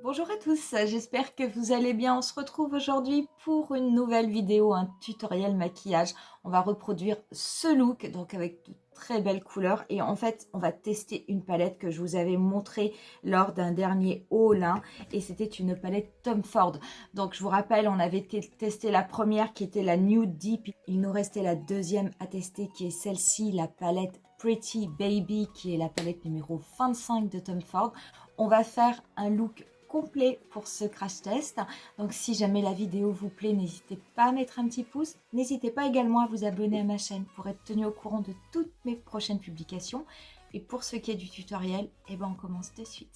Bonjour à tous, j'espère que vous allez bien. On se retrouve aujourd'hui pour une nouvelle vidéo, un tutoriel maquillage. On va reproduire ce look, donc avec de très belles couleurs. Et en fait, on va tester une palette que je vous avais montrée lors d'un dernier haul, et c'était une palette Tom Ford. Donc je vous rappelle, on avait testé la première qui était la Nude Deep. Il nous restait la deuxième à tester qui est celle-ci, la palette Pretty Baby, qui est la palette numéro 25 de Tom Ford. On va faire un look complet pour ce crash test. Donc si jamais la vidéo vous plaît, n'hésitez pas à mettre un petit pouce. N'hésitez pas également à vous abonner à ma chaîne pour être tenu au courant de toutes mes prochaines publications. Et pour ce qui est du tutoriel, on commence de suite.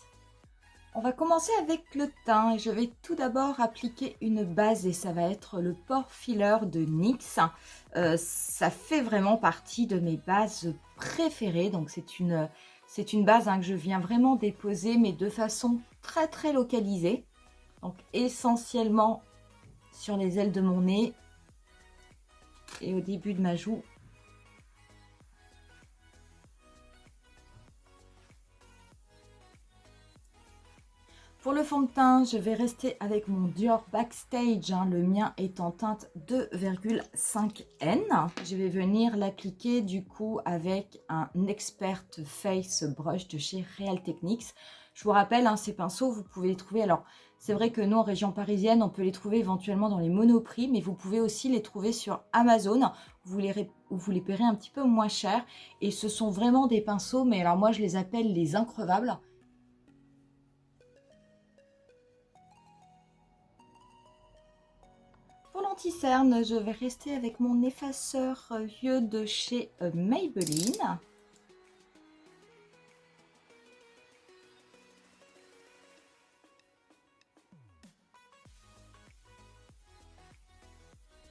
On va commencer avec le teint et je vais tout d'abord appliquer une base et ça va être le pore filler de NYX. Ça fait vraiment partie de mes bases préférées, donc c'est une base que je viens vraiment déposer mais de façon très localisée. Donc essentiellement sur les ailes de mon nez et au début de ma joue. Pour le fond de teint, je vais rester avec mon Dior Backstage, le mien est en teinte 2,5N. Je vais venir l'appliquer du coup avec un Expert Face Brush de chez Real Techniques. Je vous rappelle, ces pinceaux, vous pouvez les trouver, alors c'est vrai que nous en région parisienne, on peut les trouver éventuellement dans les Monoprix, mais vous pouvez aussi les trouver sur Amazon, vous les paierez un petit peu moins cher. Et ce sont vraiment des pinceaux, mais alors moi je les appelle les increvables. Pour l'anti-cerne, je vais rester avec mon effaceur yeux de chez Maybelline.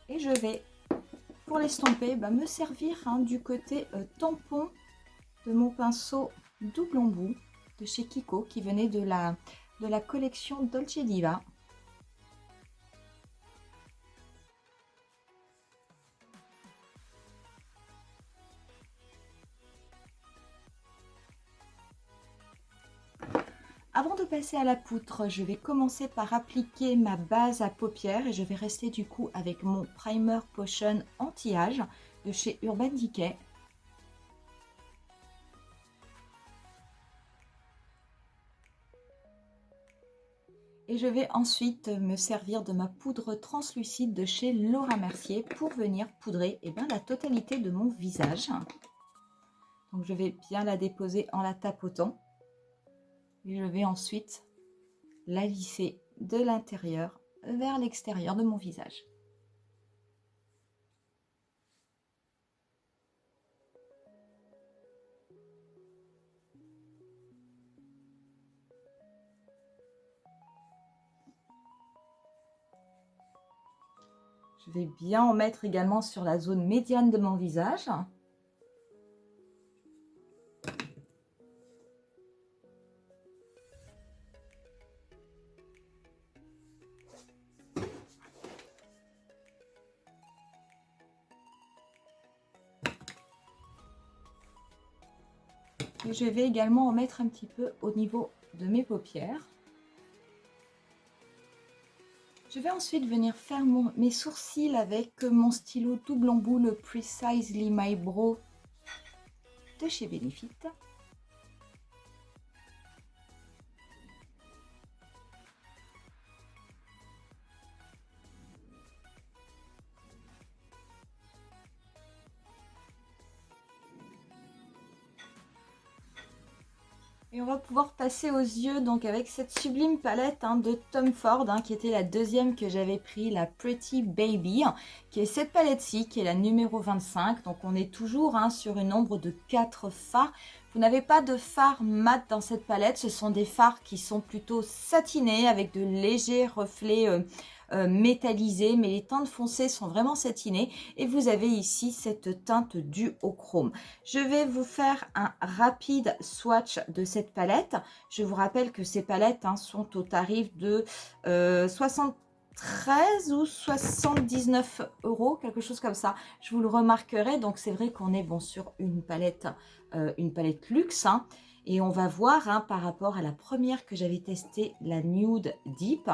Et je vais, pour l'estomper, me servir du côté tampon de mon pinceau double embout de chez Kiko qui venait de la collection Dolce Diva. Avant de passer à la poutre, je vais commencer par appliquer ma base à paupières et je vais rester du coup avec mon Primer Potion anti-âge de chez Urban Decay. Et je vais ensuite me servir de ma poudre translucide de chez Laura Mercier pour venir poudrer la totalité de mon visage. Donc je vais bien la déposer en la tapotant. Et je vais ensuite la lisser de l'intérieur vers l'extérieur de mon visage. Je vais bien en mettre également sur la zone médiane de mon visage. Et je vais également en mettre un petit peu au niveau de mes paupières. Je vais ensuite venir faire mes sourcils avec mon stylo double embout, le Precisely My Brow de chez Benefit. Et on va pouvoir passer aux yeux donc avec cette sublime palette de Tom Ford qui était la deuxième que j'avais pris, la Pretty Baby, qui est cette palette-ci, qui est la numéro 25. Donc on est toujours sur une ombre de 4 fards. Vous n'avez pas de fards mat dans cette palette, ce sont des fards qui sont plutôt satinés avec de légers reflets métallisés, mais les teintes foncées sont vraiment satinées. Et vous avez ici cette teinte due au chrome. Je vais vous faire un rapide swatch de cette palette. Je vous rappelle que ces palettes sont au tarif de 73 ou 79 euros, quelque chose comme ça. Je vous le remarquerai. Donc c'est vrai qu'on est sur une palette luxe. Et on va voir hein, par rapport à la première que j'avais testée, la Nude Deep,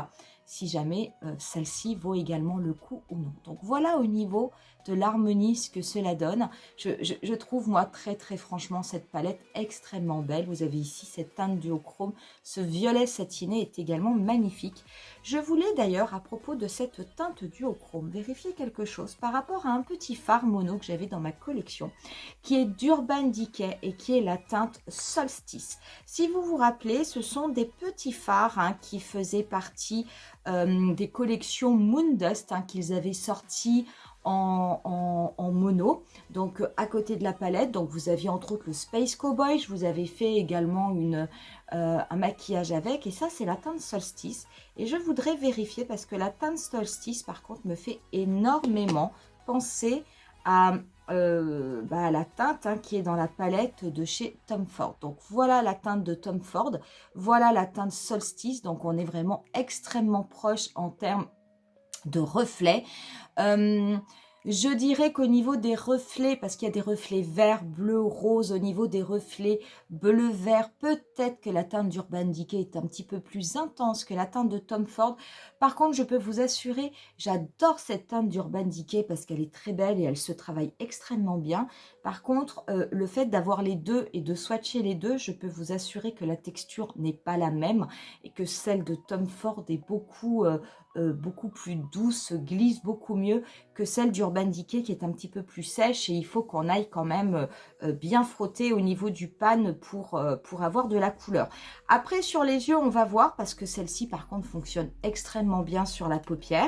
si jamais celle-ci vaut également le coup ou non. Donc voilà au niveau de l'harmonie ce que cela donne. Je trouve moi très franchement cette palette extrêmement belle. Vous avez ici cette teinte duochrome, ce violet satiné est également magnifique. Je voulais d'ailleurs à propos de cette teinte duochrome vérifier quelque chose par rapport à un petit fard mono que j'avais dans ma collection qui est d'Urban Decay et qui est la teinte Solstice. Si vous vous rappelez, ce sont des petits fards hein, qui faisaient partie des collections Moondust hein, qu'ils avaient sortis en mono, donc à côté de la palette. Donc vous aviez entre autres le Space Cowboy, je vous avais fait également un maquillage avec, et ça c'est la teinte Solstice. Et je voudrais vérifier parce que la teinte Solstice par contre me fait énormément penser à la teinte hein, qui est dans la palette de chez Tom Ford. Donc voilà la teinte de Tom Ford, voilà la teinte Solstice, donc on est vraiment extrêmement proche en termes de reflets. Je dirais qu'au niveau des reflets, parce qu'il y a des reflets vert, bleu, rose, au niveau des reflets bleu-vert, peut-être que la teinte d'Urban Decay est un petit peu plus intense que la teinte de Tom Ford. Par contre, je peux vous assurer, j'adore cette teinte d'Urban Decay parce qu'elle est très belle et elle se travaille extrêmement bien. Par contre, le fait d'avoir les deux et de swatcher les deux, je peux vous assurer que la texture n'est pas la même et que celle de Tom Ford est beaucoup plus douce, glisse beaucoup mieux que celle d'Urban Decay qui est un petit peu plus sèche, et il faut qu'on aille quand même bien frotter au niveau du pan pour avoir de la couleur. Après sur les yeux on va voir parce que celle-ci par contre fonctionne extrêmement bien sur la paupière,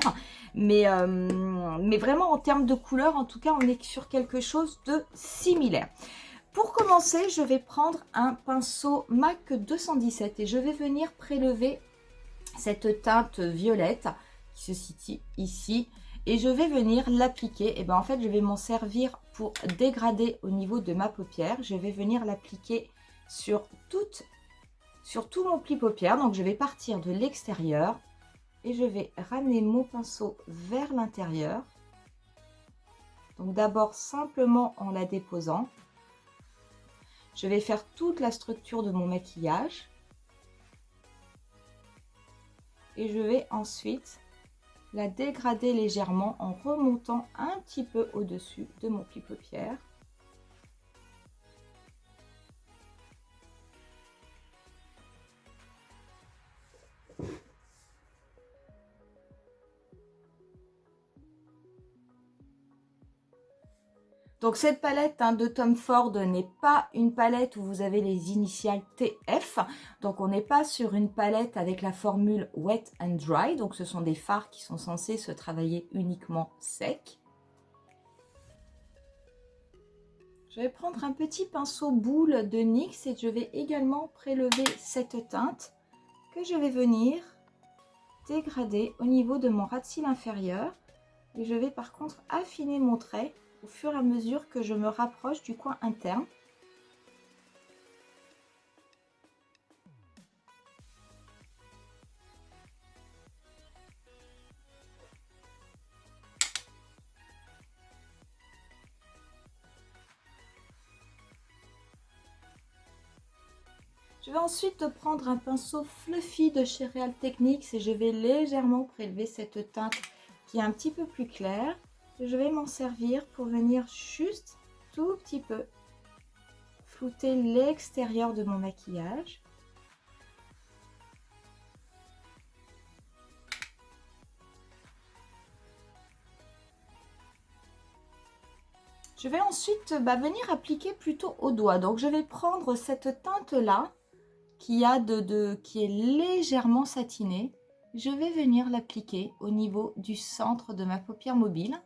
mais vraiment en termes de couleur en tout cas on est sur quelque chose de similaire. Pour commencer, je vais prendre un pinceau MAC 217 et je vais venir prélever cette teinte violette qui se situe ici et je vais venir l'appliquer. Et ben en fait je vais m'en servir pour dégrader au niveau de ma paupière. Je vais venir l'appliquer sur tout mon pli paupière. Donc je vais partir de l'extérieur et je vais ramener mon pinceau vers l'intérieur. Donc d'abord simplement en la déposant. Je vais faire toute la structure de mon maquillage. Et je vais ensuite la dégrader légèrement en remontant un petit peu au-dessus de mon pli paupière. Donc cette palette hein, de Tom Ford n'est pas une palette où vous avez les initiales TF. Donc on n'est pas sur une palette avec la formule Wet and Dry. Donc ce sont des fards qui sont censés se travailler uniquement sec. Je vais prendre un petit pinceau boule de NYX et je vais également prélever cette teinte que je vais venir dégrader au niveau de mon ras de cils inférieur. Et je vais par contre affiner mon trait au fur et à mesure que je me rapproche du coin interne. Je vais ensuite prendre un pinceau fluffy de chez Real Techniques et je vais légèrement prélever cette teinte qui est un petit peu plus claire. Je vais m'en servir pour venir juste tout petit peu flouter l'extérieur de mon maquillage. Je vais ensuite venir appliquer plutôt au doigt. Donc je vais prendre cette teinte là qui est légèrement satinée. Je vais venir l'appliquer au niveau du centre de ma paupière mobile.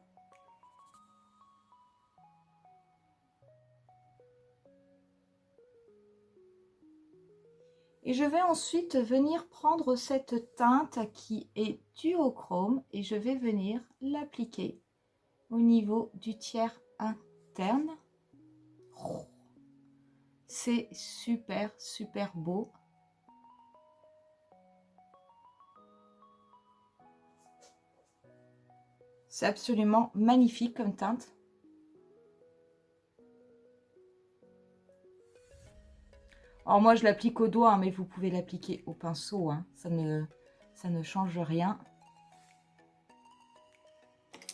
Et je vais ensuite venir prendre cette teinte qui est duochrome et je vais venir l'appliquer au niveau du tiers interne. C'est super beau. C'est absolument magnifique comme teinte. Alors moi, je l'applique au doigt, hein, mais vous pouvez l'appliquer au pinceau. Hein. Ça ne change rien.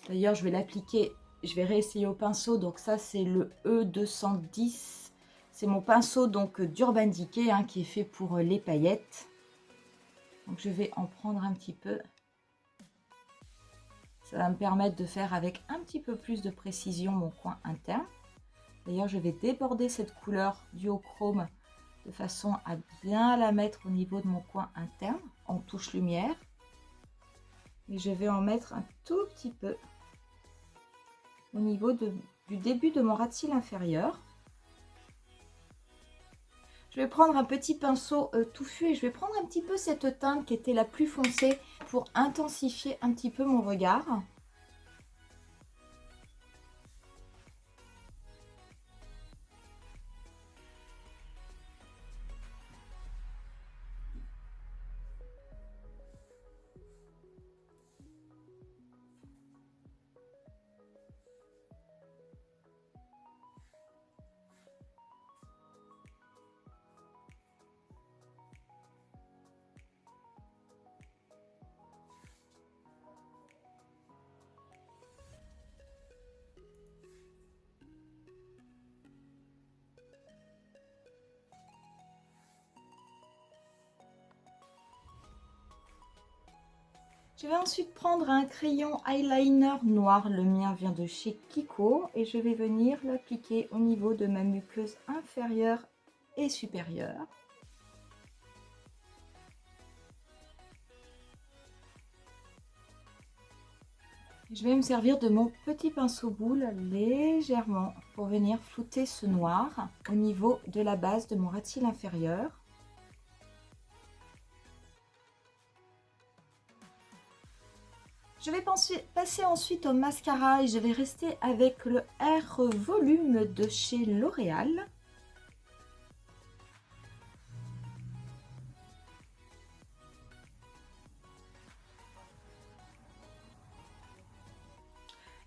D'ailleurs, je vais l'appliquer, je vais réessayer au pinceau. Donc ça, c'est le E210. C'est mon pinceau donc d'Urban Decay hein, qui est fait pour les paillettes. Donc je vais en prendre un petit peu. Ça va me permettre de faire avec un petit peu plus de précision mon coin interne. D'ailleurs, je vais déborder cette couleur duochrome de façon à bien la mettre au niveau de mon coin interne en touche lumière. Et je vais en mettre un tout petit peu au niveau du début de mon ras de cils inférieur. Je vais prendre un petit pinceau touffu et je vais prendre un petit peu cette teinte qui était la plus foncée pour intensifier un petit peu mon regard. Je vais ensuite prendre un crayon eyeliner noir, le mien vient de chez Kiko, et je vais venir l'appliquer au niveau de ma muqueuse inférieure et supérieure. Je vais me servir de mon petit pinceau boule légèrement pour venir flouter ce noir au niveau de la base de mon ras de cils inférieur. Je vais passer ensuite au mascara et je vais rester avec le Air Volume de chez L'Oréal.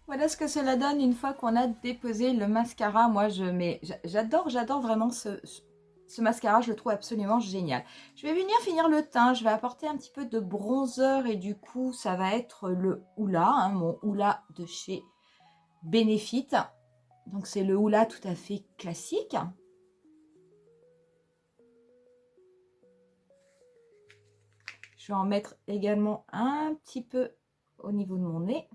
Voilà ce que cela donne une fois qu'on a déposé le mascara. Moi, j'adore vraiment ce mascara, je le trouve absolument génial. Je vais venir finir le teint, je vais apporter un petit peu de bronzer et du coup, ça va être le Hoola, hein, mon Hoola de chez Benefit. Donc, c'est le Hoola tout à fait classique. Je vais en mettre également un petit peu au niveau de mon nez.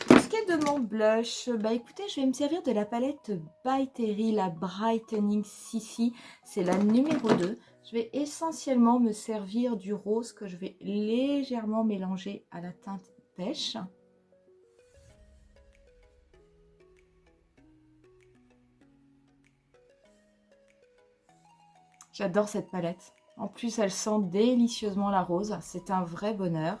Pour ce qui est de mon blush, bah écoutez, je vais me servir de la palette By Terry, la Brightening CC, c'est la numéro 2. Je vais essentiellement me servir du rose que je vais légèrement mélanger à la teinte pêche. J'adore cette palette. En plus, elle sent délicieusement la rose, c'est un vrai bonheur.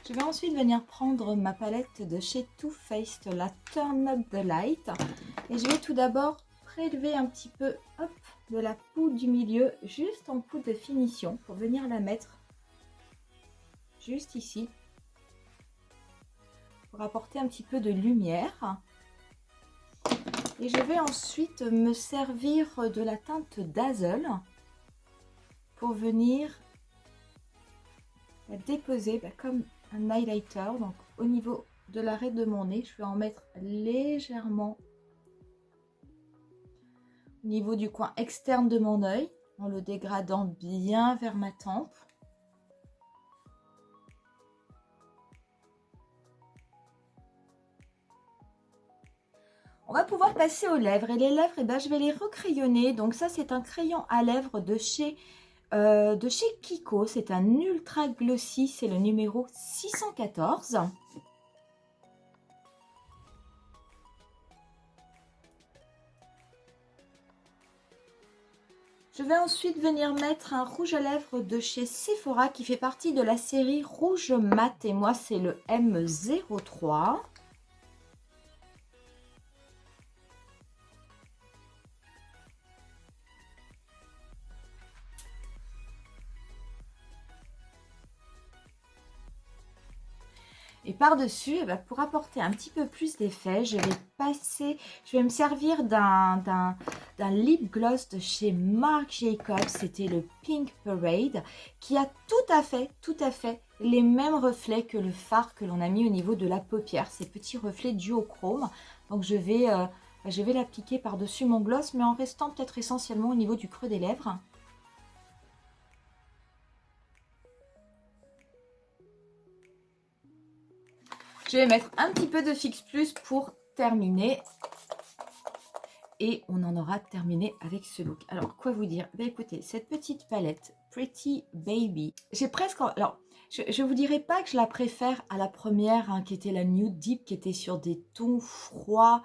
Je vais ensuite venir prendre ma palette de chez Too Faced, la Turn Up the Light. Et je vais tout d'abord prélever un petit peu hop, de la poudre du milieu, juste en poudre de finition, pour venir la mettre juste ici, pour apporter un petit peu de lumière. Et je vais ensuite me servir de la teinte Dazzle pour venir la déposer comme un highlighter, donc au niveau de l'arrêt de mon nez. Je vais en mettre légèrement au niveau du coin externe de mon œil, en le dégradant bien vers ma tempe. On va pouvoir passer aux lèvres, et les lèvres, eh ben, je vais les recrayonner. Donc ça, c'est un crayon à lèvres de chez Kiko. C'est un ultra glossy, c'est le numéro 614. Je vais ensuite venir mettre un rouge à lèvres de chez Sephora qui fait partie de la série Rouge Mat et moi c'est le M03. Et par-dessus, eh ben, pour apporter un petit peu plus d'effet, je vais me servir d'un lip gloss de chez Marc Jacobs. C'était le Pink Parade, qui a tout à fait les mêmes reflets que le fard que l'on a mis au niveau de la paupière. Ces petits reflets duochrome. Donc je vais l'appliquer par-dessus mon gloss, mais en restant peut-être essentiellement au niveau du creux des lèvres. Je vais mettre un petit peu de Fix Plus pour terminer. Et on en aura terminé avec ce look. Alors, quoi vous dire? Ben, écoutez, cette petite palette Pretty Baby, j'ai presque... Alors, je ne vous dirai pas que je la préfère à la première, hein, qui était la Nude Deep, qui était sur des tons froids,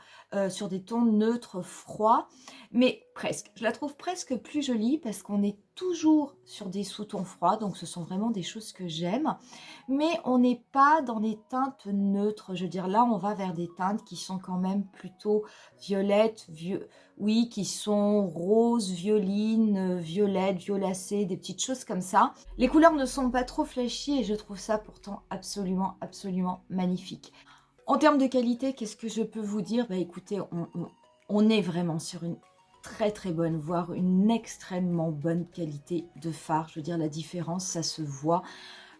sur des tons neutres froids, mais presque. Je la trouve presque plus jolie parce qu'on est toujours sur des sous-tons froids, donc ce sont vraiment des choses que j'aime, mais on n'est pas dans des teintes neutres. Je veux dire, là, on va vers des teintes qui sont quand même plutôt violettes, oui, qui sont roses, violines, violettes, violacées, des petites choses comme ça. Les couleurs ne sont pas trop flashy et je trouve ça pourtant absolument, absolument magnifique. En termes de qualité, qu'est-ce que je peux vous dire? Bah écoutez, on est vraiment sur une très très bonne, voire une extrêmement bonne qualité de fard. Je veux dire, la différence, ça se voit.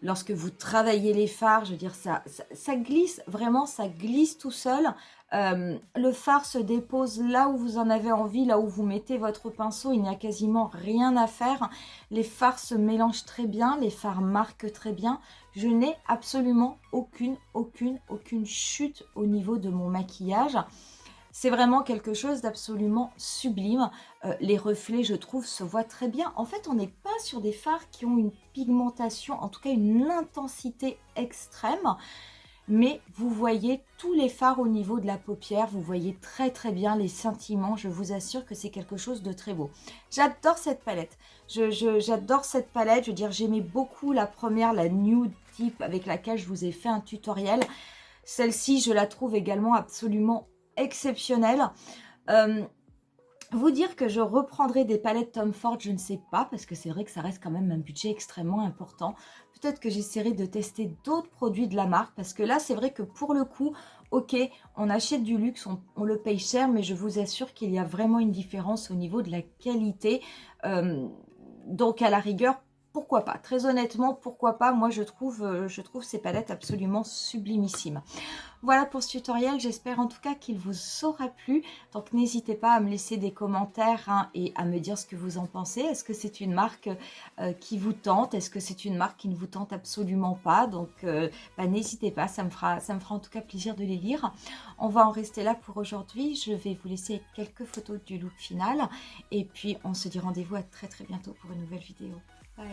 Lorsque vous travaillez les fards, je veux dire, ça glisse, vraiment, ça glisse tout seul. Le fard se dépose là où vous en avez envie, là où vous mettez votre pinceau, il n'y a quasiment rien à faire. Les fards se mélangent très bien, les fards marquent très bien. Je n'ai absolument aucune chute au niveau de mon maquillage. C'est vraiment quelque chose d'absolument sublime. Les reflets, je trouve, se voient très bien. En fait, on n'est pas sur des fards qui ont une pigmentation, en tout cas une intensité extrême. Mais vous voyez tous les fards au niveau de la paupière. Vous voyez très très bien les scintillements. Je vous assure que c'est quelque chose de très beau. J'adore cette palette. J'adore cette palette. Je veux dire, j'aimais beaucoup la première, la Nude Deep, avec laquelle je vous ai fait un tutoriel. Celle-ci, je la trouve également absolument exceptionnelle. Vous dire que je reprendrai des palettes Tom Ford, je ne sais pas, parce que c'est vrai que ça reste quand même un budget extrêmement important. Peut-être que j'essaierai de tester d'autres produits de la marque, parce que là, c'est vrai que pour le coup, ok, on achète du luxe, on le paye cher, mais je vous assure qu'il y a vraiment une différence au niveau de la qualité. Donc, à la rigueur, pourquoi pas? Très honnêtement, pourquoi pas? Moi, je trouve ces palettes absolument sublimissimes. Voilà pour ce tutoriel, j'espère en tout cas qu'il vous aura plu. Donc n'hésitez pas à me laisser des commentaires, hein, et à me dire ce que vous en pensez. Est-ce que c'est une marque qui vous tente? Est-ce que c'est une marque qui ne vous tente absolument pas? Donc n'hésitez pas, ça me fera en tout cas plaisir de les lire. On va en rester là pour aujourd'hui. Je vais vous laisser quelques photos du look final. Et puis on se dit rendez-vous à très très bientôt pour une nouvelle vidéo. Bye!